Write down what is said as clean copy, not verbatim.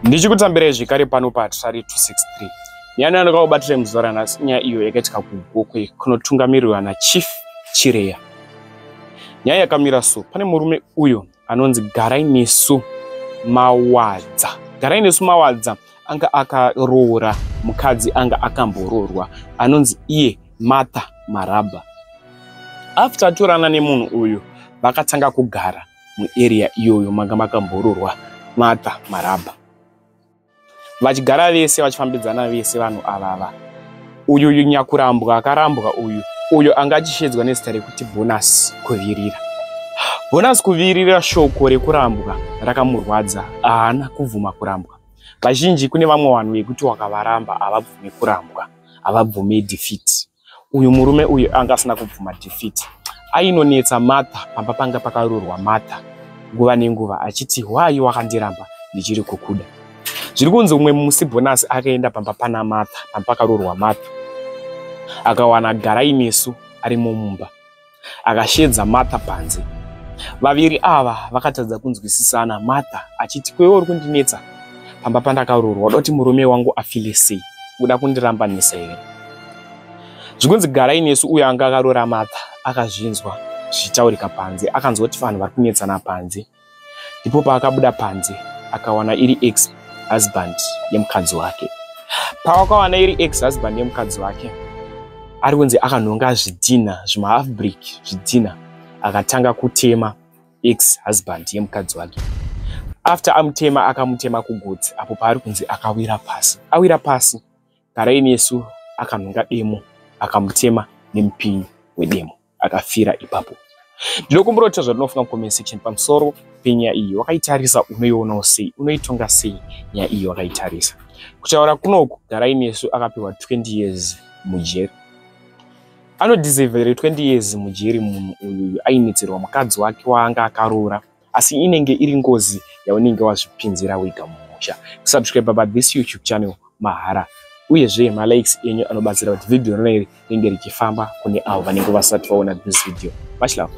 Ndichikutambira zvekare pano paTrari 263. Nyaya yandakakubatira muzora nhasi nyaya iyo yakaitika kugokwe kunotungamirwa naChief Chireya. Nyaya yakamira so, pane murume uyo anonzi Garai nesu Mawadza. Garai nesu Mawadza anga akaroora mukadzi anga akambororwa anonzi iye Martha Maraba. After atorana nemunhu uyu vakatanga kugara muarea iyoyo manga makambororwa Martha Maraba. Vachigara vese vachifambidzana vese vanhu avava. Uyu nyakurambwa akarambwa uyu anga achishedzwa nezita rekuti bonus kuvirira. Bonus kuvirira shoko rekurambwa rakamurwadza, haana kuvhuma kurambwa. Vazhinji kune vamwe vanhu vekuti wakavaramba havabvume kurambwa, havabvume defeat. Uyu murume uyu anga asina kubvuma defeat. Ainonetsa Martha pamba panga pakarorwa Martha nguva nenguva achiti why wakandiramba ndichiri kukuda. Zviri kunzi umwe musi bonus akaenda pamba pana Martha pamba pakarorwa Martha. Akawana Garai nesu ari mumba. Akashedza Martha panze. Vaviri ava vakatadza kunzwisisana, Martha achiti kwewe uri kundinetsa pamba pandakarorwa, doti murume wangu afile sei, uda kundiramba nesa here. Zvikunzi Garai nesu uyo anga akarora Martha akazvinzwa zvichitaurika panze, akanzwa kuti vanhu vari kunetsana panze. Ndipo paakabuda panze akawana iri ex husband yemukadzi wake. Pawakawana iri ex husband yemukadzi wake, ari kunzi akanhonga zvidhina zvima half break zvidhina, akatanga kutema ex husband yemukadzi wake. After amutema akamutema kugotsi, apo paari kunzi akawira pasi. Awira pasi, Garai nesu akanhonga demo akamutema nemupinyi wedemo akafira ipapo. Ndinokumbira kuti zvandinofunga mucomment section pamusoro penyaya iyi. Wakaitarisa unoiona sei? Unoitonga sei nyaya iyi wakaitarisa? Kutaura kunoku, Garai nesu akapiwa 20 years mujeri. Anodeservere 20 years mujeri munhu uyu ainetserwa mukadzi wake waanga akaroora, asi inenge iri ngozi yaunenge wazvipinzira wega mumusha. Subscribe pa this YouTube channel mahara. Uyezve likes enyu anobatsira kuti video rinenge richifamba kune avo vanenge vasati vaona this video. Much love.